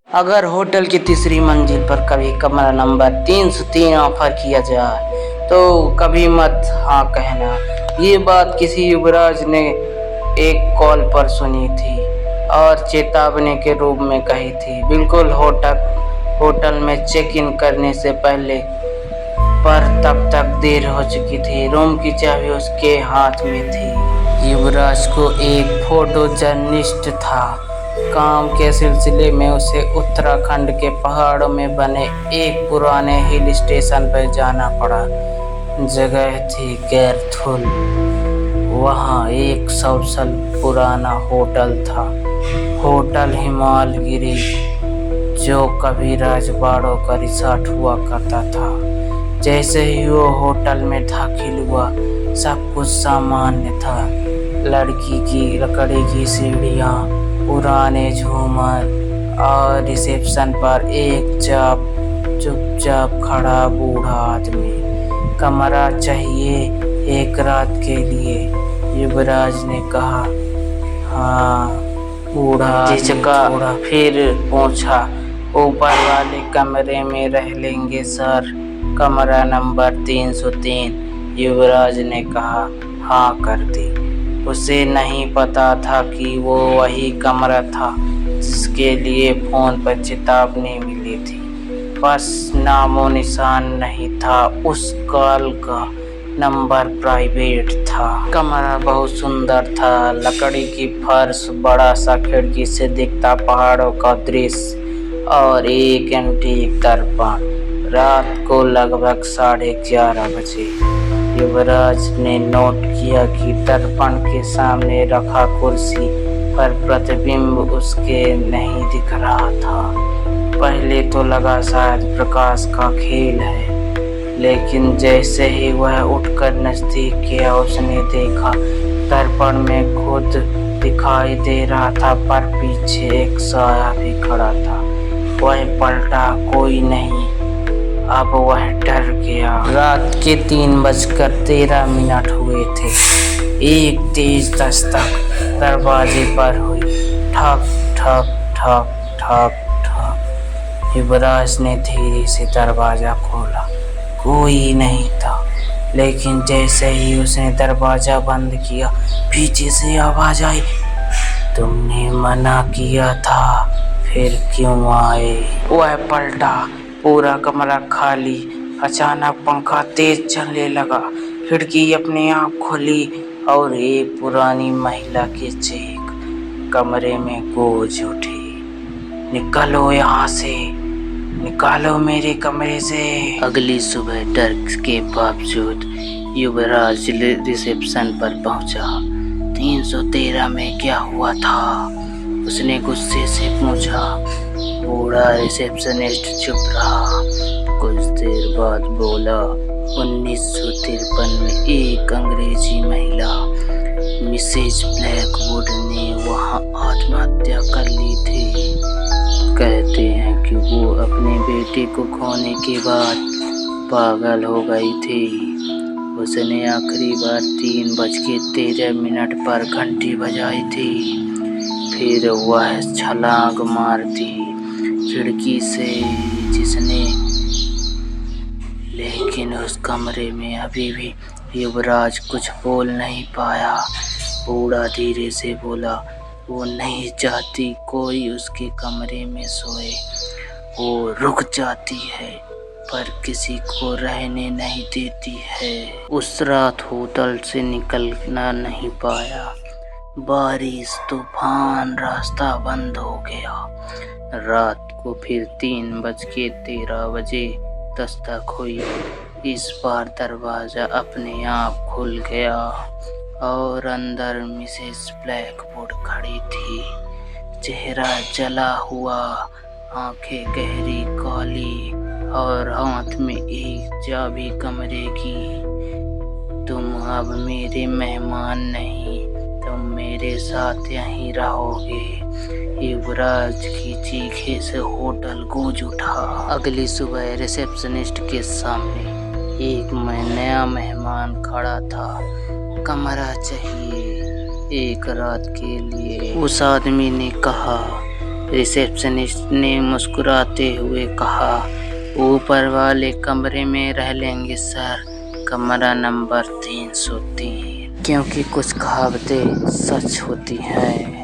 अगर होटल की तीसरी मंजिल पर कभी कमरा नंबर 303 ऑफर किया जाए तो कभी मत हाँ कहना। ये बात किसी युवराज ने एक कॉल पर सुनी थी और चेतावनी के रूप में कही थी। बिल्कुल होटल में चेक इन करने से पहले, पर तब तक देर हो चुकी थी। रूम की चाबी उसके हाथ में थी। युवराज को एक फोटो जर्नलिस्ट था। काम के सिलसिले में उसे उत्तराखंड के पहाड़ों में बने एक पुराने हिल स्टेशन पर जाना पड़ा। जगह थी गैरथुल। वहाँ एक 100 साल पुराना होटल था, होटल हिमालगिरी, जो कभी राजवाड़ों का रिसॉर्ट हुआ करता था। जैसे ही वो होटल में दाखिल हुआ, सब कुछ सामान्य था। लकड़ी की सीढ़ियाँ, पुराने झूमर और रिसेप्शन पर एक चुपचाप खड़ा बूढ़ा आदमी। कमरा चाहिए एक रात के लिए, युवराज ने कहा। हाँ, बूढ़ा झिझका, फिर पूछा, ऊपर वाले कमरे में रह लेंगे सर? कमरा नंबर 303, युवराज ने कहा। हाँ कर दी। उसे नहीं पता था कि वो वही कमरा था जिसके लिए फोन पर चेतावनी मिली थी। बस नामो निशान नहीं था। उस कॉल का नंबर प्राइवेट था। कमरा बहुत सुंदर था। लकड़ी की फर्श, बड़ा सा खिड़की से दिखता पहाड़ों का दृश्य और एक एंटीक दर्पण। रात को लगभग 11:30 बजे युवराज ने नोट किया कि दर्पण के सामने रखा कुर्सी पर प्रतिबिंब उसके नहीं दिख रहा था। पहले तो लगा शायद प्रकाश का खेल है, लेकिन जैसे ही वह उठकर नजदीक गया, उसने देखा दर्पण में खुद दिखाई दे रहा था, पर पीछे एक साया भी खड़ा था। वह पलटा, कोई नहीं। अब वह डर गया। रात के 3:13 हुए थे। एक तेज दस्तक दरवाजे पर हुई। ठक ठक ठक ठक ठक। युवराज ने धीरे से दरवाजा खोला। कोई नहीं था, लेकिन जैसे ही उसने दरवाजा बंद किया, पीछे से आवाज आई, तुमने मना किया था, फिर क्यों आए? वह पलटा, पूरा कमरा खाली। अचानक पंखा तेज चलने लगा, खिड़की अपने आप खुली और एक पुरानी महिला के चीख कमरे में गूंज उठी। निकलो यहाँ से, निकालो मेरे कमरे से। अगली सुबह डर के बावजूद युवराज रिसेप्शन पर पहुंचा। 313 में क्या हुआ था? उसने गुस्से से पूछा। बूढ़ा रिसेप्शनिस्ट चुप रहा। कुछ देर बाद बोला, 1953 में एक अंग्रेजी महिला, मिसेज ब्लैकवुड ने वहाँ आत्महत्या कर ली थी। कहते हैं कि वो अपने बेटे को खोने के बाद पागल हो गई थी। उसने आखिरी बार 3:13 पर घंटी बजाई थी। फिर वह छलांग मार दी खिड़की से, लेकिन उस कमरे में अभी भी युवराज कुछ बोल नहीं पाया। बूढ़ा धीरे से बोला, वो नहीं चाहती कोई उसके कमरे में सोए। वो रुक जाती है, पर किसी को रहने नहीं देती है। उस रात होटल से निकलना नहीं पाया। बारिश, तूफान, रास्ता बंद हो गया। रात को फिर 3:13 दस्तक हुई। इस बार दरवाजा अपने आप खुल गया और अंदर मिसेस ब्लैकवुड खड़ी थी। चेहरा जला हुआ, आंखें गहरी काली और हाथ में एक चाबी कमरे की। तुम अब मेरे मेहमान नहीं, तुम मेरे साथ यहीं रहोगे। युवराज की चीखे से होटल गूंज उठा। अगली सुबह रिसेप्शनिस्ट के सामने एक नया मेहमान खड़ा था। कमरा चाहिए एक रात के लिए, उस आदमी ने कहा। रिसेप्शनिस्ट ने मुस्कुराते हुए कहा, ऊपर वाले कमरे में रह लेंगे सर, कमरा नंबर 303। क्योंकि कुछ कहावतें सच होती हैं।